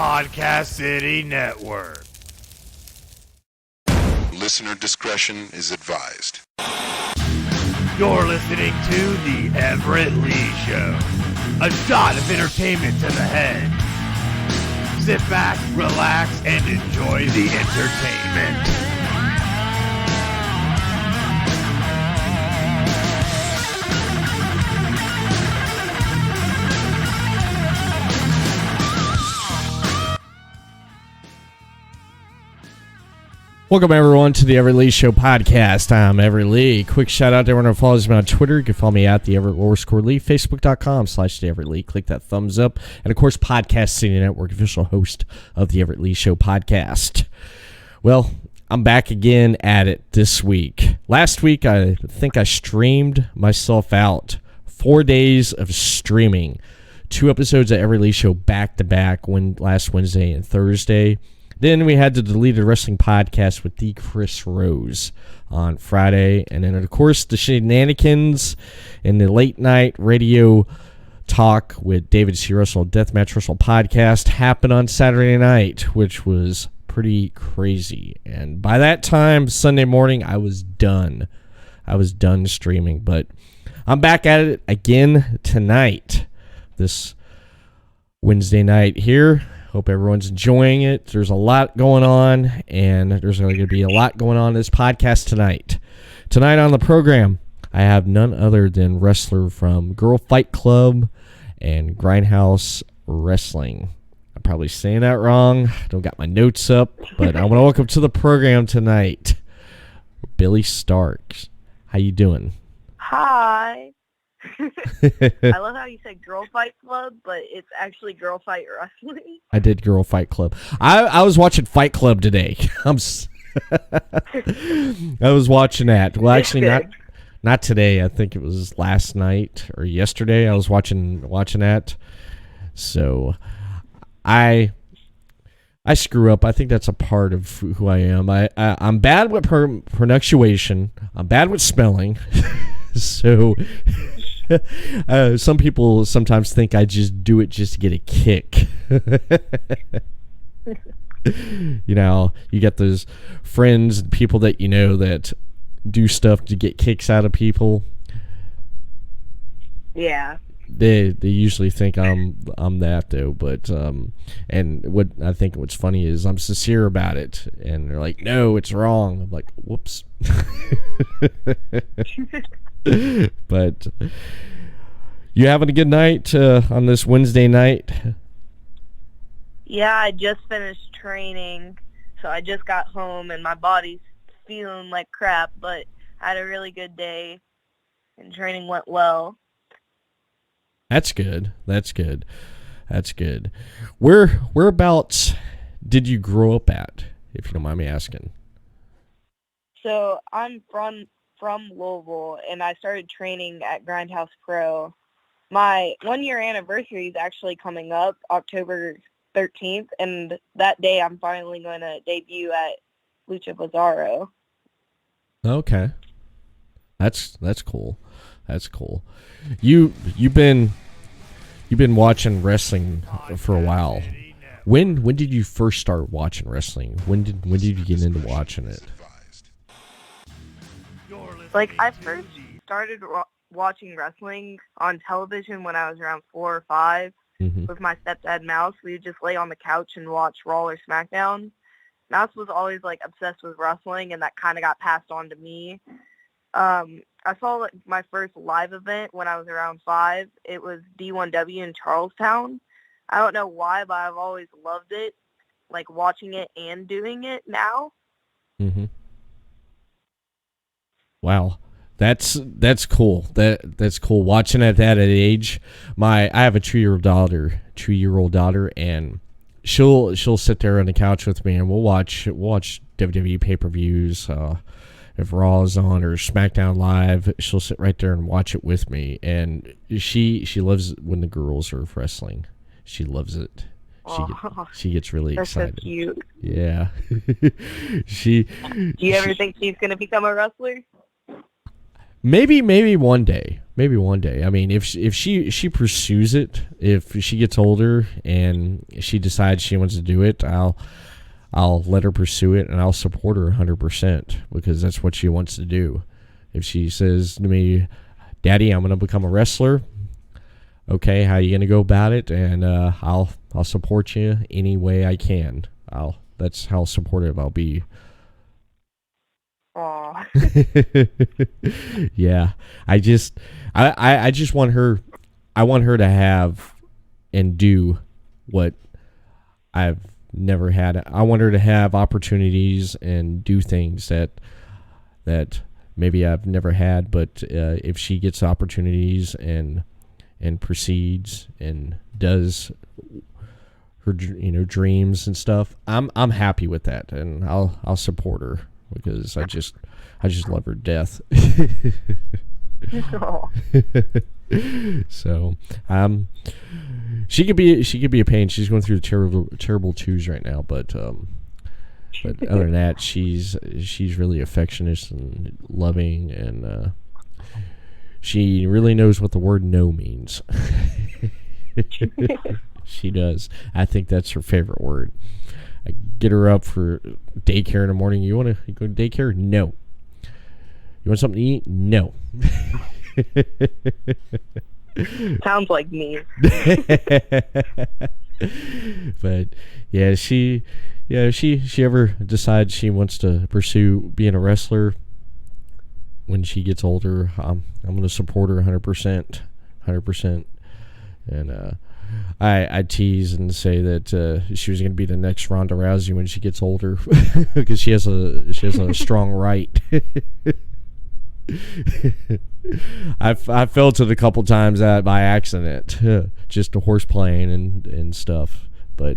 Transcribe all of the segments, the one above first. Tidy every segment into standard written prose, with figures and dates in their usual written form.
Podcast City Network. Listener discretion is advised. You're listening to The Everett Lee Show. A shot of entertainment to the head. Sit back, relax, and enjoy the entertainment. Welcome, everyone, to the Everett Lee Show podcast. I'm Everett Lee. Quick shout out to everyone who follows me on Twitter. You can follow me at the Everett _Lee, Facebook.com/the Everett Lee. Click that thumbs up. And, of course, Podcast City Network, official host of the Everett Lee Show podcast. Well, I'm back again at it this week. Last week, I think I streamed myself out. 4 days of streaming. 2 episodes of Everett Lee Show back-to-back last Wednesday and Thursday. Then we had the Deleted Wrestling Podcast with the Chris Rose on Friday. And then, of course, the Shenanigans and the Late Night Radio Talk with David C. Russell, Deathmatch Wrestle Podcast happened on Saturday night, which was pretty crazy. And by that time, Sunday morning, I was done. I was done streaming. But I'm back at it again tonight, this Wednesday night here. Hope everyone's enjoying it. There's a lot going on, and there's going to be a lot going on in this podcast tonight. Tonight on the program, I have none other than wrestler from Girl Fight Club and Grindhouse Wrestling. I'm probably saying that wrong. I don't got my notes up, but I want to welcome to the program tonight, Billie Starkz. How you doing? Hi. I love how you said Girl Fight Club, but it's actually Girl Fight Wrestling. I did Girl Fight Club. I was watching Fight Club today. I was watching that. Well, actually, not today. I think it was last night or yesterday. I was watching that. So I screw up. I think that's a part of who I am. I'm bad with pronunciation. I'm bad with spelling. So some people sometimes think I just do it just to get a kick. You know, you get those friends and people that you know that do stuff to get kicks out of people. Yeah. They usually think I'm that though, but and what I think what's funny is I'm sincere about it, and they're like, no, it's wrong. I'm like, whoops. But you having a good night on this Wednesday night? Yeah, I just finished training, so I just got home and my body's feeling like crap, but I had a really good day and training went well. That's good. Whereabouts did you grow up at, if you don't mind me asking? So I'm from Louisville, and I started training at Grindhouse Pro. My 1-year anniversary is actually coming up, October 13th, and that day I'm finally going to debut at Lucha Bizarro. Okay. That's cool. That's cool. You've been watching wrestling for a while. When did you first start watching wrestling? When did you get into watching it? Like, I first started watching wrestling on television when I was around 4 or 5 with my stepdad Mouse. We would just lay on the couch and watch Raw or SmackDown. Mouse was always, like, obsessed with wrestling, and that kind of got passed on to me. I saw, like, my first live event when I was around 5. It was D1W in Charlestown. I don't know why, but I've always loved it, like, watching it and doing it now. Mm-hmm. Wow, that's cool. That's cool. Watching at that age, I have a 2-year-old daughter, and she'll sit there on the couch with me, and we'll watch WWE pay-per-views. If Raw is on or SmackDown Live, she'll sit right there and watch it with me, and she loves when the girls are wrestling. She loves it. She gets really excited. That's so cute. Yeah. Do you ever think she's going to become a wrestler? Maybe one day. Maybe one day. I mean, if she pursues it, if she gets older and she decides she wants to do it, I'll let her pursue it, and I'll support her 100% because that's what she wants to do. If she says to me, "Daddy, I'm going to become a wrestler," okay, how are you going to go about it? And I'll support you any way I can. That's how supportive I'll be. Aw. Yeah, I just want her. I want her to have and do what I've never had. I want her to have opportunities and do things that maybe I've never had. But if she gets opportunities and proceeds and does her dreams and stuff, I'm happy with that, and I'll support her because I just love her to death. So she could be a pain. She's going through terrible twos right now, but other than that, she's really affectionate and loving, and she really knows what the word no means. She does. I think that's her favorite word. I get her up for daycare in the morning. You want to go to daycare? No. You want something to eat? No. Sounds like me. But yeah, she ever decides she wants to pursue being a wrestler when she gets older, I'm going to support her 100%. And I tease and say that she was going to be the next Ronda Rousey when she gets older because she has a strong right. I fell to it a couple times by accident, just a horse playing and stuff. But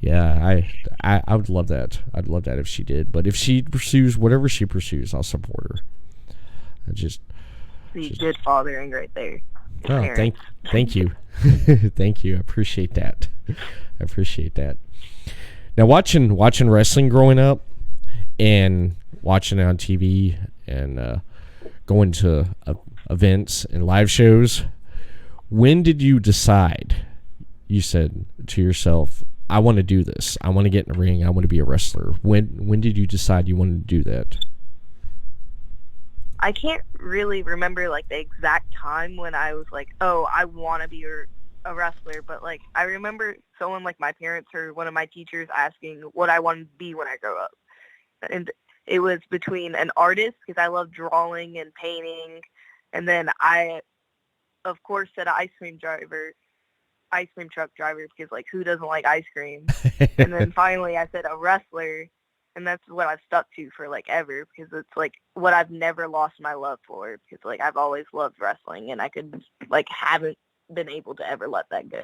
yeah, I would love that. I'd love that if she did. But if she pursues whatever she pursues, I'll support her. Good fathering right there. Oh, thank you. Thank you. I appreciate that. Now, watching wrestling growing up and watching it on TV and going to events and live shows, when did you decide? You said to yourself, I want to do this. I want to get in the ring. I want to be a wrestler. When did you decide you wanted to do that? I can't really remember like the exact time when I was like, oh, I want to be a wrestler. But like I remember someone like my parents or one of my teachers asking what I wanted to be when I grow up. And it was between an artist, because I love drawing and painting. And then I, of course, said ice cream truck driver, because like who doesn't like ice cream? And then finally I said a wrestler. And that's what I've stuck to for like ever, because it's like what I've never lost my love for, because like I've always loved wrestling and I could like haven't been able to ever let that go.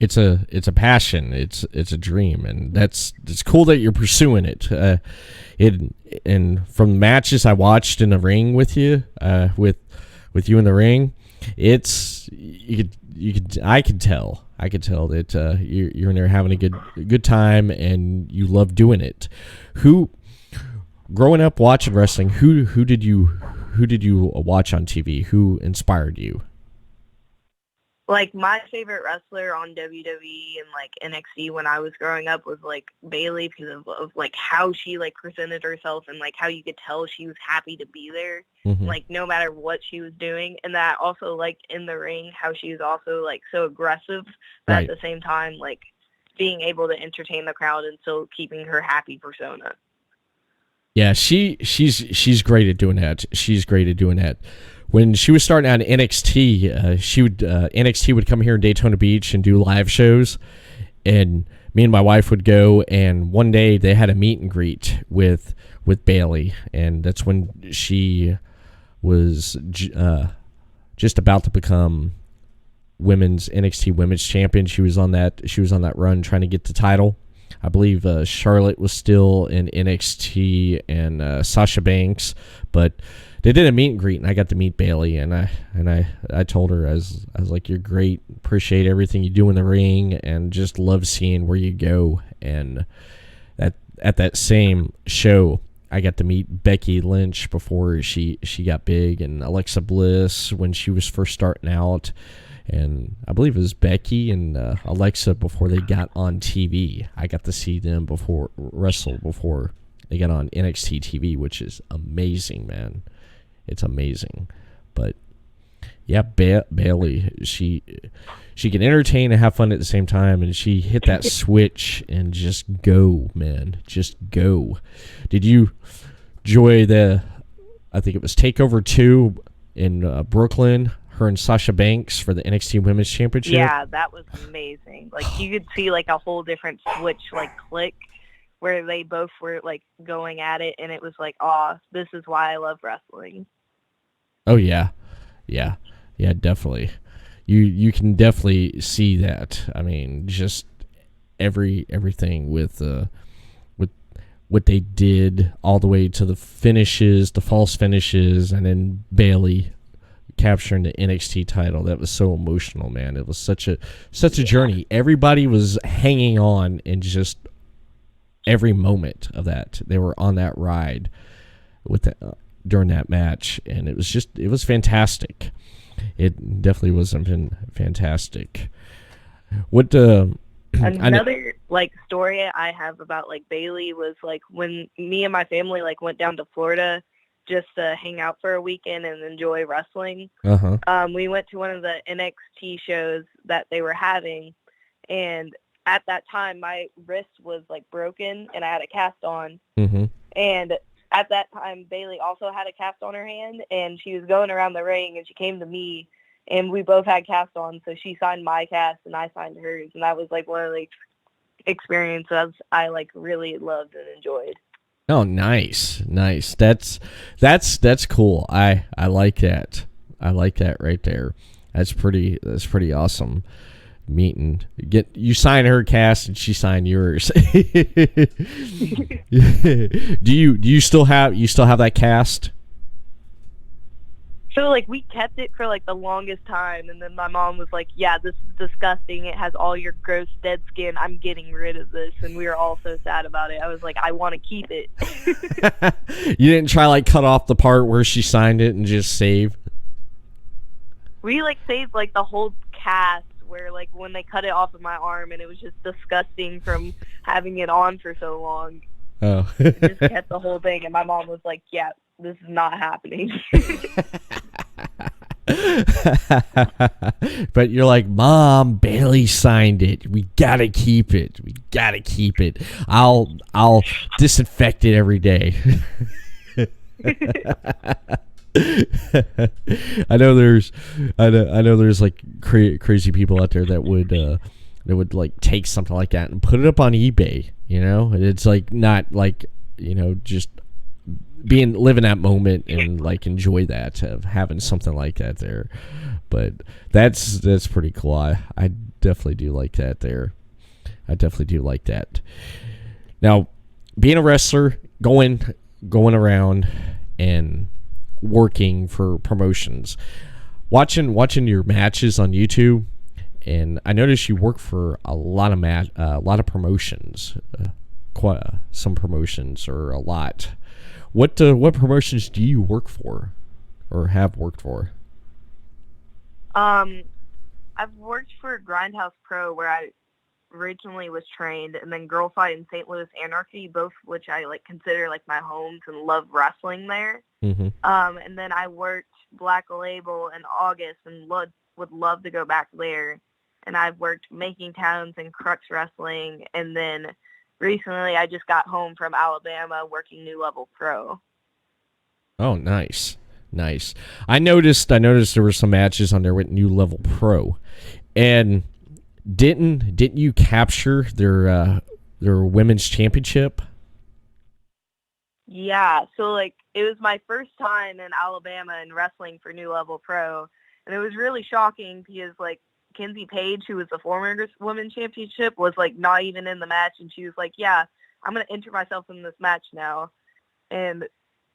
It's a passion. It's a dream, and it's cool that you're pursuing it. And from the matches I watched in the ring with you, with you in the ring, I could tell that you're in there having a good time and you love doing it. Growing up watching wrestling, who did you watch on TV? Who inspired you? Like my favorite wrestler on WWE and like NXT when I was growing up was like Baliey, because of like how she like presented herself and like how you could tell she was happy to be there, like no matter what she was doing. And that also like in the ring, how she was also like so aggressive, but right. At the same time like being able to entertain the crowd and still keeping her happy persona. Yeah, she's great at doing that. She's great at doing that. When she was starting out in NXT, NXT would come here in Daytona Beach and do live shows, and me and my wife would go. And one day they had a meet and greet with Baliey, and that's when she was just about to become NXT Women's Champion. She was on that run trying to get the title. I believe Charlotte was still in NXT and Sasha Banks, but they did a meet and greet, and I got to meet Baliey, and I told her I was like, you're great, appreciate everything you do in the ring, and just love seeing where you go. And at that same show, I got to meet Becky Lynch before she got big, and Alexa Bliss when she was first starting out. And I believe it was Becky and Alexa before they got on TV. I got to see them wrestle before they got on NXT TV, which is amazing, man. It's amazing. But yeah, Baliey, she can entertain and have fun at the same time, and she hit that switch and just go, man. Just go. Did you enjoy I think it was TakeOver 2 in Brooklyn, her and Sasha Banks for the NXT Women's Championship? Yeah, that was amazing. Like, you could see, like, a whole different switch, like, click, where they both were, like, going at it, and it was like, this is why I love wrestling. Oh, yeah. Yeah. Yeah, definitely. You can definitely see that. I mean, just everything with what they did all the way to the finishes, the false finishes, and then Baliey capturing the NXT title. That was so emotional, man. It was such a journey. Everybody was hanging on in just every moment of that. They were on that ride with during that match, and it was fantastic. It definitely was fantastic. What another like story I have about like Baliey was like when me and my family like went down to Florida just to hang out for a weekend and enjoy wrestling. We went to one of the NXT shows that they were having, and at that time my wrist was like broken and I had a cast on. And at that time Baliey also had a cast on her hand, and she was going around the ring, and she came to me, and we both had casts on, so she signed my cast and I signed hers, and that was like one of the experiences I like really loved and enjoyed. Oh, nice. That's cool. I like that. I like that right there. That's pretty awesome. You sign her cast and she signed yours. Do you still have that cast? So like we kept it for like the longest time, and then my mom was like, "Yeah, this is disgusting. It has all your gross dead skin. I'm getting rid of this." And we were all so sad about it. I was like, "I want to keep it." You didn't try like cut off the part where she signed it and just save? We like saved like the whole cast, where like when they cut it off of my arm, and it was just disgusting from having it on for so long. Oh. Just kept the whole thing, and my mom was like, "Yeah, this is not happening." But you're like, "Mom, Baliey signed it. We gotta keep it. I'll disinfect it every day." I know there's like crazy people out there that would like take something like that and put it up on eBay. You know, it's like not like, you know, just living that moment and like enjoy that of having something like that there. But that's pretty cool. I definitely do like that there. I definitely do like that. Now, being a wrestler, going around and working for promotions, watching your matches on YouTube, and I noticed you work for a lot of promotions, some promotions, or a lot. What promotions do you work for, or have worked for? I've worked for Grindhouse Pro, where I originally was trained, and then Girl Fight and St. Louis Anarchy, both which I like consider like my homes and love wrestling there. And then I worked Black Label in August and would love to go back there. And I've worked Making Towns and Crux Wrestling, and then recently I just got home from Alabama working New Level Pro. Oh, nice. I noticed there were some matches on there with New Level Pro, and didn't you capture their women's championship? Yeah, so like it was my first time in Alabama and wrestling for New Level Pro, and it was really shocking because like Kenzie Page, who was the former women's championship, was like not even in the match, and she was like, "Yeah, I'm gonna enter myself in this match now." And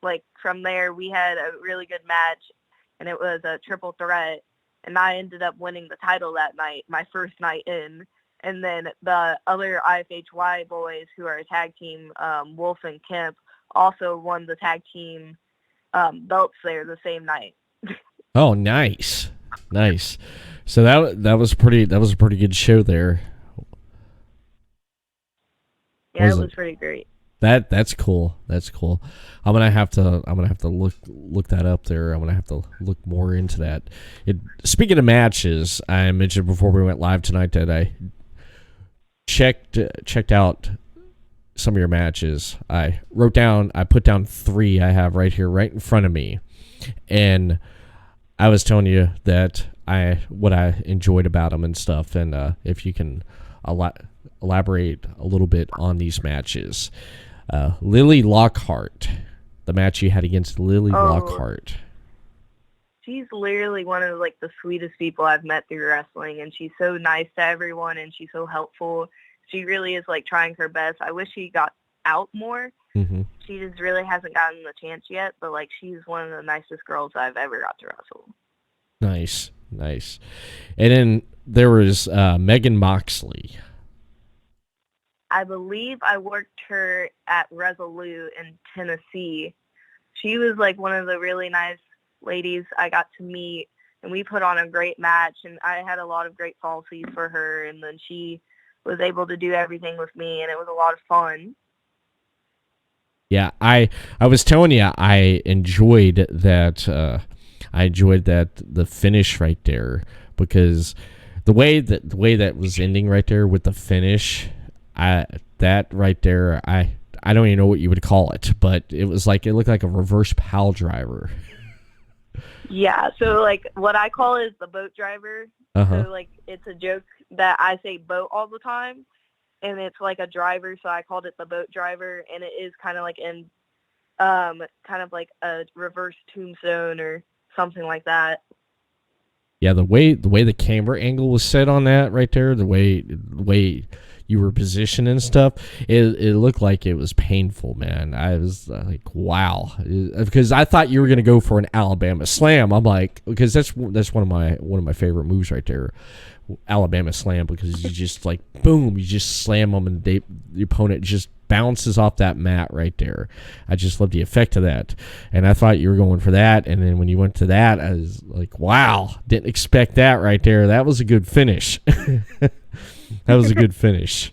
like from there, we had a really good match, and it was a triple threat, and I ended up winning the title that night, my first night in. And then the other IFHY boys, who are a tag team, Wolf and Kemp, also won the tag team belts there the same night. Oh, nice. So that was a pretty good show there. Yeah, it was pretty great. That's cool. I'm gonna have to look that up there. I'm gonna have to look more into that. Speaking of matches, I mentioned before we went live tonight that I checked out some of your matches. I put down 3 I have right here, right in front of me, and I was telling you that what I enjoyed about them and stuff, and if you can elaborate a little bit on these matches. Lily Lockhart, the match you had against Lily Lockhart. She's literally one of like the sweetest people I've met through wrestling, and she's so nice to everyone, and she's so helpful. She really is like trying her best. I wish she got out more. Mm-hmm. She just really hasn't gotten the chance yet, but like she's one of the nicest girls I've ever got to wrestle. Nice. And then there was Megan Moxley. I believe I worked her at Resolute in Tennessee. She was like one of the really nice ladies I got to meet, and we put on a great match, and I had a lot of great policies for her, and then she was able to do everything with me, and it was a lot of fun. Yeah, I was telling you I enjoyed that. The finish right there, because the way that was ending right there with the finish. That right there, I don't even know what you would call it, but it looked like a reverse pile driver. Yeah, so like what I call is the boat driver. Uh-huh. So like it's a joke that I say boat all the time, and it's like a driver, so I called it the boat driver, and it is kind of like in kind of like a reverse tombstone or something like that. Yeah, the way the camera angle was set on that right there, the way you were positioned and stuff, it looked like it was painful, man. I was like, wow, because I thought you were gonna go for an Alabama Slam. I'm like, because that's one of my favorite moves right there, Alabama Slam, because you just like boom, you just slam them and the opponent just bounces off that mat right there. I just love the effect of that, and I thought you were going for that, and then when you went to that, I was like, wow, didn't expect that right there. That was a good finish. That was a good finish.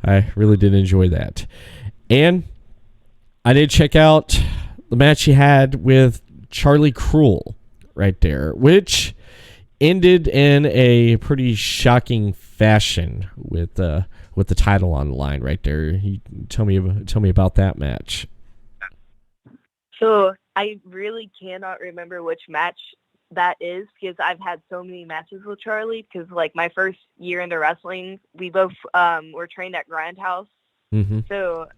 I really did enjoy that. And I did check out the match you had with Charlie Cruel right there, which ended in a pretty shocking fashion with the title on the line right there. You tell me about that match. So I really cannot remember which match that is, because I've had so many matches with Charlie, because like my first year into wrestling, we both were trained at Grindhouse. Mm-hmm. So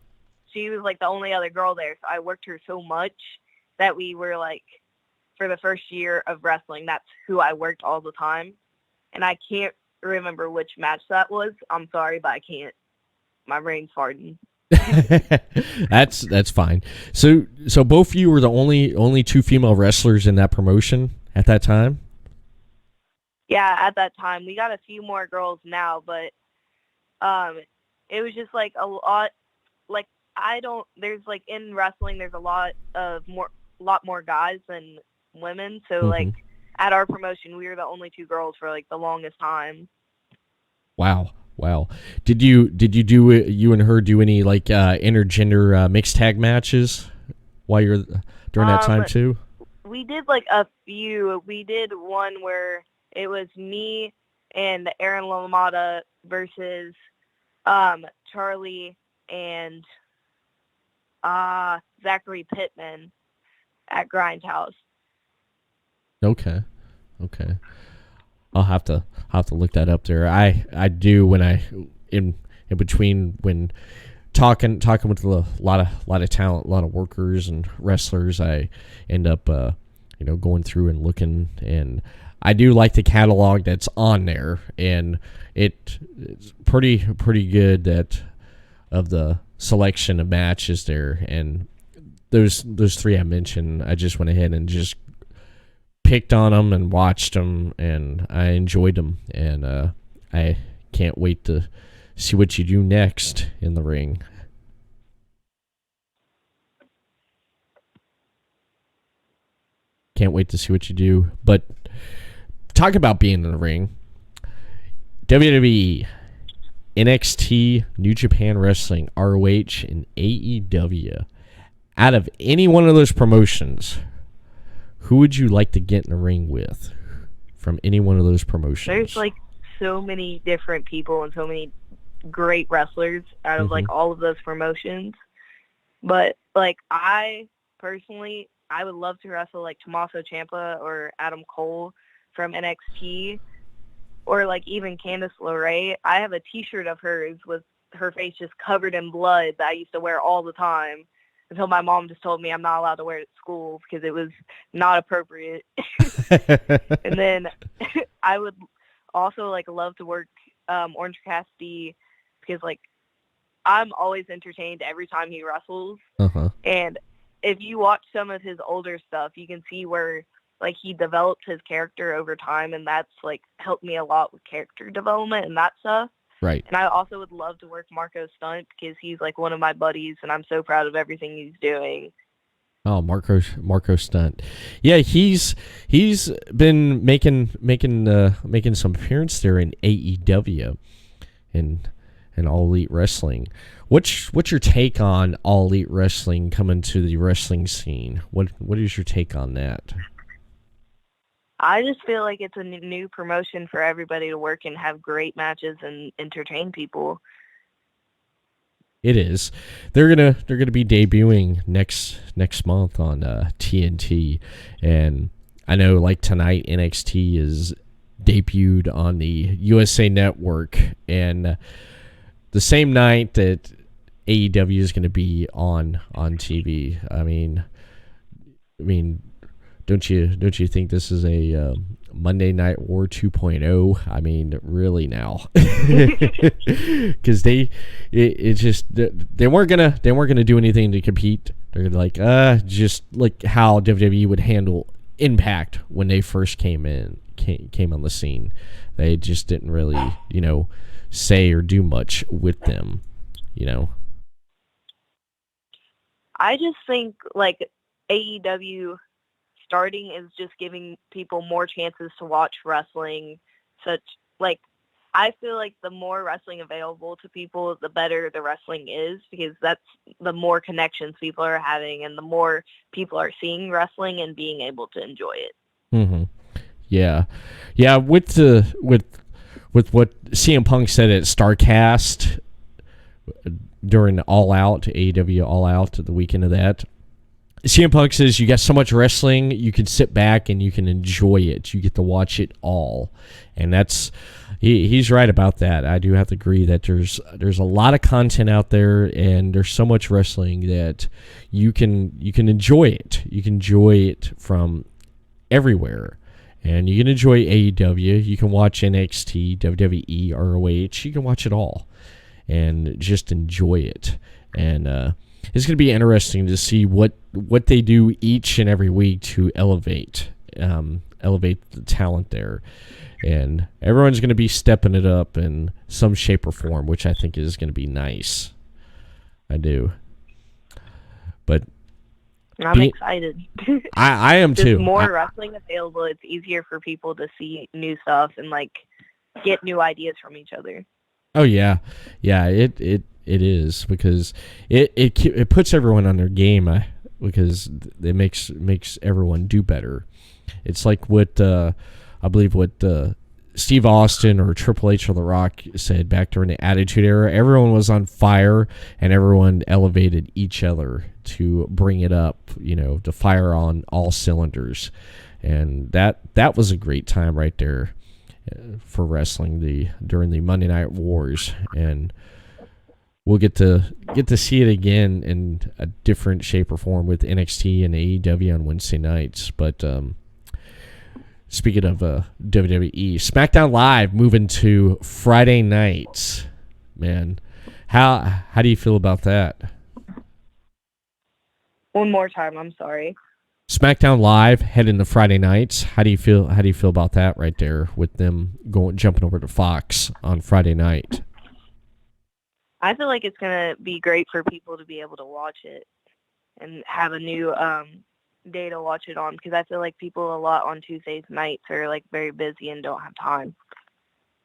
she was like the only other girl there, so I worked her so much that we were like, for the first year of wrestling, that's who I worked all the time. And I can't remember which match that was. I'm sorry, but I can't. My brain's farting. That's fine. So both of you were the only 2 female wrestlers in that promotion at that time? Yeah, at that time. We got a few more girls now, but it was just like a lot, like there's like in wrestling there's a lot more guys than women, so like at our promotion we were the only 2 girls for like the longest time. Wow. Did you and her do any like intergender mixed tag matches while you're during that time too? We did like a few. We did one where it was me and Aaron LaMotta versus Charlie and Zachary Pittman at Grindhouse. Okay. I'll have to look that up there. I do when I in between when talking with a lot of talent, a lot of workers and wrestlers, I end up going through and looking, and I do like the catalog that's on there, and it's pretty good that of the selection of matches there, and those 3 I mentioned, I just went ahead and just picked on them and watched them, and I enjoyed them, and I can't wait to see what you do next in the ring. Can't wait to see what you do. But talk about being in the ring. WWE, NXT, New Japan Wrestling, ROH, and AEW. Out of any one of those promotions, who would you like to get in the ring with from any one of those promotions? There's like so many different people and so many great wrestlers out of like all of those promotions. But like I personally, I would love to wrestle like Tommaso Ciampa or Adam Cole from NXT, or like even Candice LeRae. I have a T-shirt of hers with her face just covered in blood that I used to wear all the time until my mom just told me I'm not allowed to wear it at school because it was not appropriate. And then I would also like love to work Orange Cassidy because like I'm always entertained every time he wrestles. And if you watch some of his older stuff, you can see where like he developed his character over time, and that's like helped me a lot with character development and that stuff. Right. And I also would love to work Marco Stunt because he's like one of my buddies, and I'm so proud of everything he's doing. Oh, Marco Stunt. Yeah, he's been making some appearance there in AEW and All Elite Wrestling. What's your take on All Elite Wrestling coming to the wrestling scene? What is your take on that? I just feel like it's a new promotion for everybody to work and have great matches and entertain people. It is. They're gonna be debuting next month on TNT, and I know like tonight NXT is debuted on the USA Network, and the same night that AEW is going to be on TV. I mean, don't you think this is a Monday Night War 2.0? I mean, really now, because they weren't gonna do anything to compete. They're like just like how WWE would handle Impact when they first came on the scene. They just didn't really say or do much with them. I just think like AEW starting is just giving people more chances to watch wrestling. I feel like the more wrestling available to people, the better the wrestling is, because that's the more connections people are having and the more people are seeing wrestling and being able to enjoy it. Yeah. With what CM Punk said at StarCast during All Out, AEW All Out, the weekend of that, CM Punk says you got so much wrestling, you can sit back and you can enjoy it. You get to watch it all, and he's right about that. I do have to agree that there's a lot of content out there, and there's so much wrestling that you can enjoy it. You can enjoy it from everywhere, and you can enjoy AEW. You can watch NXT, WWE, ROH. You can watch it all, and just enjoy it. And it's going to be interesting to see what they do each and every week to elevate the talent there. And everyone's going to be stepping it up in some shape or form, which I think is going to be nice. I do. But I'm excited. I am too. There's more wrestling available. It's easier for people to see new stuff and like get new ideas from each other. Oh yeah. It is, because it puts everyone on their game, because it makes everyone do better. It's like what I believe what Steve Austin or Triple H or The Rock said back during the Attitude Era. Everyone was on fire, and everyone elevated each other to bring it up, to fire on all cylinders. And that was a great time right there for wrestling during the Monday Night Wars. And we'll get to see it again in a different shape or form with NXT and AEW on Wednesday nights. But speaking of WWE, SmackDown Live moving to Friday nights. Man, how do you feel about that? One more time, I'm sorry. SmackDown Live heading to Friday nights. How do you feel about that right there, with them jumping over to Fox on Friday night? I feel like it's going to be great for people to be able to watch it and have a new day to watch it on because I feel like people a lot on Tuesdays nights are like very busy and don't have time.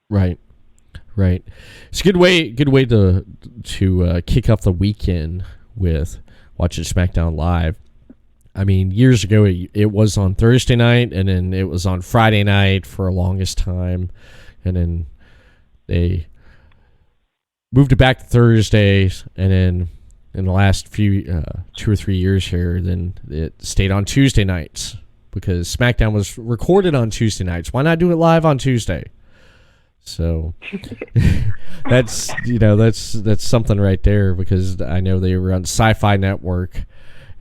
Right. It's a good way to kick off the weekend with watching SmackDown Live. I mean, years ago it was on Thursday night, and then it was on Friday night for the longest time, and then they moved it back to Thursdays, and then in the last few 2 or 3 years here, then it stayed on Tuesday nights because SmackDown was recorded on Tuesday nights. Why not do it live on Tuesday? So that's something right there, because I know they were on Sci-Fi Network,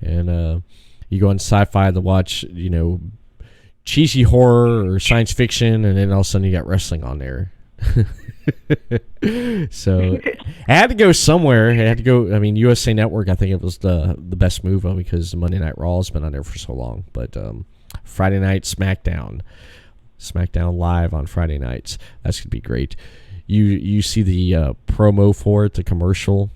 and you go on Sci-Fi to watch cheesy horror or science fiction, and then all of a sudden you got wrestling on there. So it had to go somewhere. It had to go. I mean, USA Network, I think it was the best move because Monday Night Raw has been on there for so long. But Friday night SmackDown Live on Friday nights. That's gonna be great. You see the promo for it, the commercial?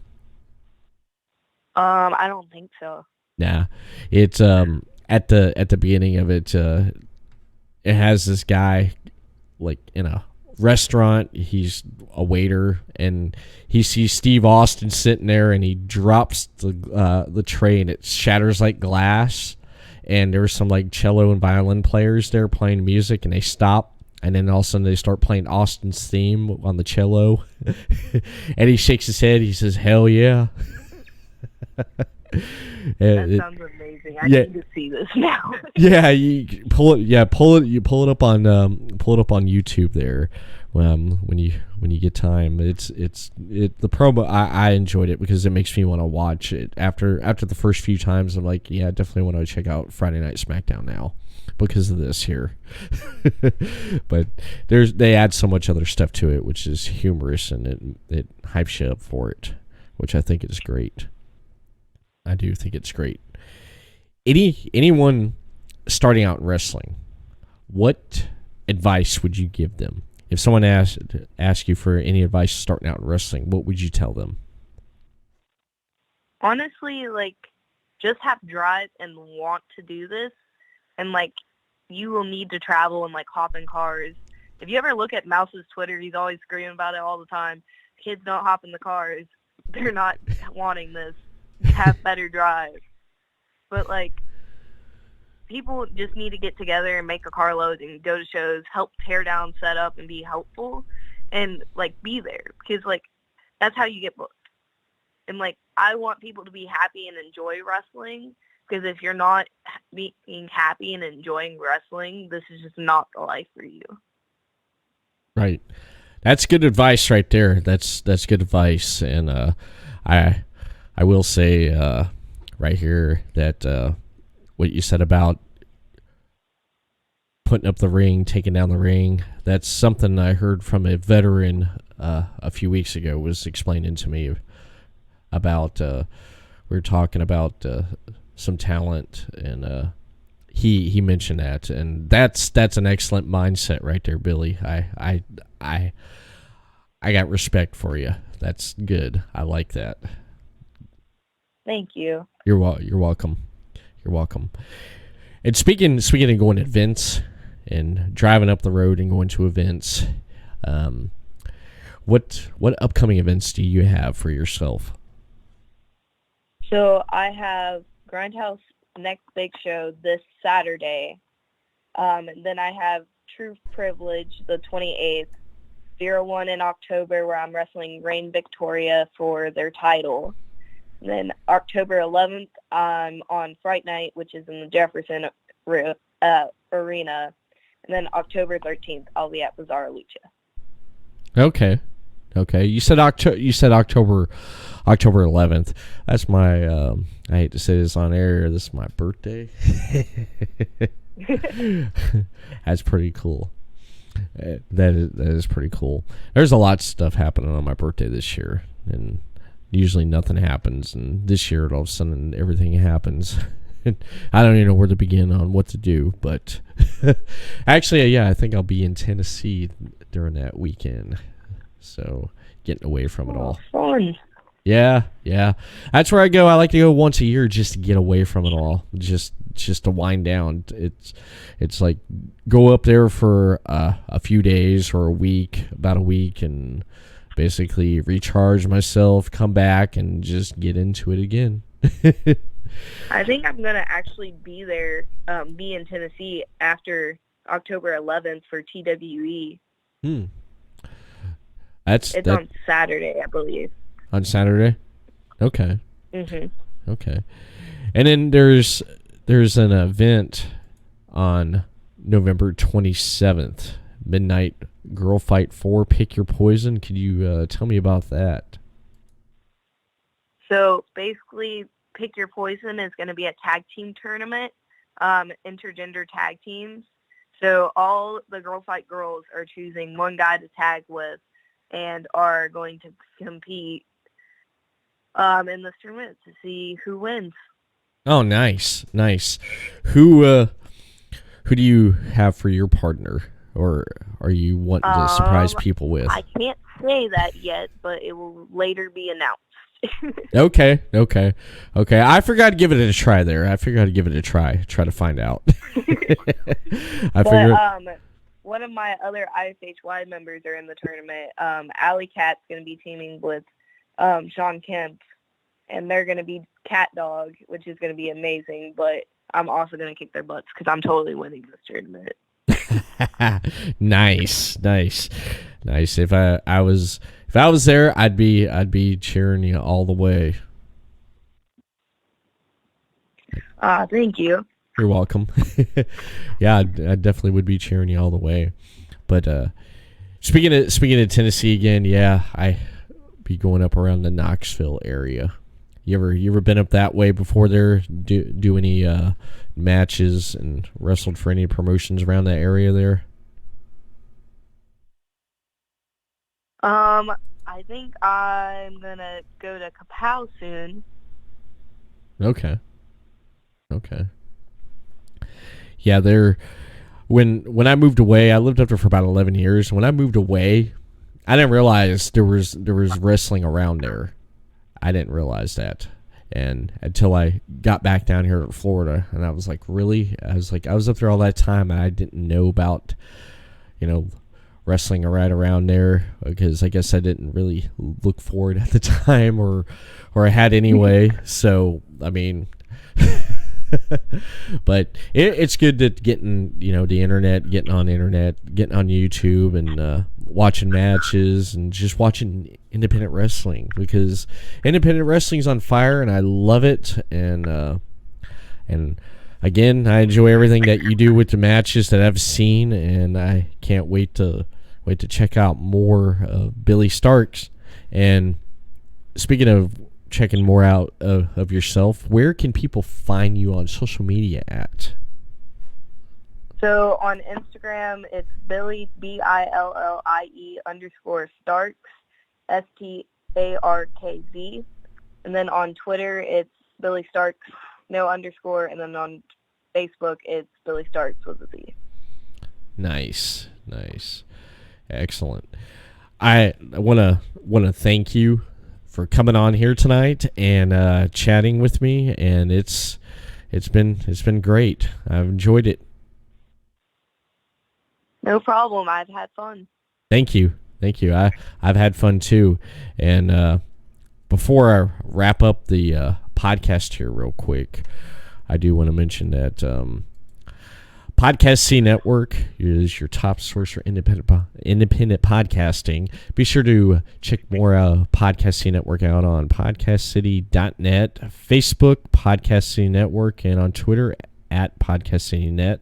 I don't think so. Nah, it's at the beginning of it. It has this guy like in a restaurant. He's a waiter, and he sees Steve Austin sitting there, and he drops the tray, and it shatters like glass. And there were some like cello and violin players there playing music, and they stop, and then all of a sudden they start playing Austin's theme on the cello. And he shakes his head. He says, "Hell yeah!" That sounds amazing. I need to see this now. Yeah, you pull it. Yeah, pull it up on YouTube there. When you get time, the promo. I enjoyed it because it makes me want to watch it. After the first few times, I'm like, yeah, I definitely want to check out Friday Night SmackDown now because of this here. But they add so much other stuff to it, which is humorous, and it hypes you up for it, which I think is great. I do think it's great. Anyone starting out in wrestling, what advice would you give them? If someone asked you for any advice starting out in wrestling, what would you tell them? Honestly, like, just have drive and want to do this. And, like, you will need to travel and, like, hop in cars. If you ever look at Mouse's Twitter, he's always screaming about it all the time. Kids don't hop in the cars. They're not wanting this. Have better drive. But, like, people just need to get together and make a carload and go to shows, help tear down, set up, and be helpful, and, like, be there. Because, like, that's how you get booked. And, like, I want people to be happy and enjoy wrestling, because if you're not being happy and enjoying wrestling, this is just not the life for you. Right. That's good advice right there. That's good advice. And I will say right here that what you said about putting up the ring, taking down the ring, that's something I heard from a veteran a few weeks ago, was explaining to me about, we were talking about some talent, and he mentioned that, and that's an excellent mindset right there, Billy. I got respect for you. That's good. I like that. Thank you. You're welcome. You're welcome. And speaking of going to events and driving up the road and going to events, what upcoming events do you have for yourself? So I have Grindhouse next big show this Saturday. And then I have True Privilege the 28th, 01 in October, where I'm wrestling Reign Victoria for their title. And then October 11th, I'm on Fright Night, which is in the Jefferson Arena. And then October 13th, I'll be at Bizarro Lucha. Okay. You said October 11th. That's my. I hate to say this on air. This is my birthday. That's pretty cool. That is pretty cool. There's a lot of stuff happening on my birthday this year, and usually nothing happens, and this year all of a sudden everything happens. I don't even know where to begin on what to do, but actually, yeah, I think I'll be in Tennessee during that weekend, so getting away from it all. Fun. Yeah, that's where I go. I like to go once a year just to get away from it all, just just to wind down. It's like go up there for a few days or about a week, and basically recharge myself, come back, and just get into it again. I think I'm going to actually be there, be in Tennessee after October 11th for TWE. It's on Saturday, I believe. On Saturday? Okay. Mm-hmm. Okay. And then there's an event on November 27th, Midnight Girl Fight 4, Pick Your Poison. Could you tell me about that? So basically, Pick Your Poison is going to be a tag team tournament, intergender tag teams. So all the Girl Fight girls are choosing one guy to tag with and are going to compete in this tournament to see who wins. Oh, nice. Who do you have for your partner, or are you wanting to surprise people with? I can't say that yet, but it will later be announced. Okay. I forgot to give it a try there. Try to find out. One of my other IFHY members are in the tournament. Alley Cat's going to be teaming with Sean Kemp, and they're going to be Cat Dog, which is going to be amazing, but I'm also going to kick their butts because I'm totally winning this tournament. Nice. If I was there, I'd be cheering you all the way. Thank you. You're welcome. Yeah, I definitely would be cheering you all the way. But speaking of Tennessee again, yeah, I be going up around the Knoxville area. You ever been up that way before there? Do any matches and wrestled for any promotions around that area there? I think I'm gonna go to Kapow soon. Okay. Yeah, when I moved away, I lived up there for about 11 years. When I moved away, I didn't realize there was wrestling around there. I didn't realize that, and until I got back down here to Florida, and I was like, really? I was up there all that time, and I didn't know about, wrestling right around there, because I guess I didn't really look for it at the time, or I had anyway. So I mean, but it's good that getting the internet, getting on YouTube, and watching matches and just watching independent wrestling, because independent wrestling's on fire and I love it. And again, I enjoy everything that you do with the matches that I've seen, and I can't wait to check out more of Billie Starkz. And speaking of checking more out of yourself, where can people find you on social media at? So on Instagram, it's Billie, BILLIE _Starkz, STARKZ. And then on Twitter, it's Billie Starkz, no underscore. And then on Facebook, it's Billie Starkz with a Z. Nice. Excellent. I want to thank you for coming on here tonight and chatting with me, and it's been great. I've enjoyed it. No problem. I've had fun. Thank you. I've had fun too. And before I wrap up the podcast here real quick, I do want to mention that Podcast C Network is your top source for independent podcasting. Be sure to check more Podcast C Network out on podcastcity.net, Facebook, Podcast C Network, and on Twitter at PodcastCityNet.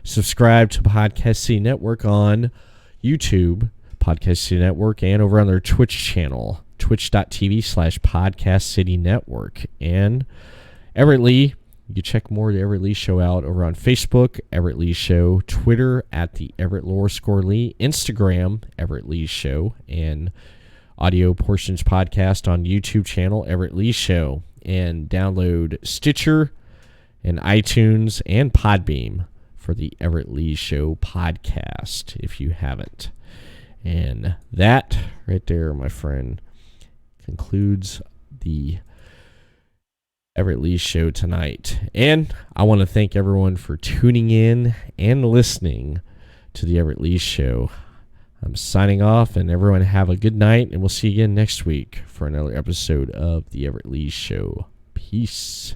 Subscribe to Podcast C Network on YouTube, Podcast C Network, and over on their Twitch channel, twitch.tv/PodcastCityNetwork. And Everett Lee, you can check more of the Everett Lee Show out over on Facebook, Everett Lee Show, Twitter at the Everett Lee, Instagram, Everett Lee Show, and Audio Portions Podcast on YouTube channel, Everett Lee Show. And download Stitcher and iTunes and Podbeam for the Everett Lee Show podcast if you haven't. And that right there, my friend, concludes the Everett Lee Show tonight. And I want to thank everyone for tuning in and listening to the Everett Lee Show. I'm signing off, and everyone have a good night, and we'll see you again next week for another episode of the Everett Lee Show. Peace.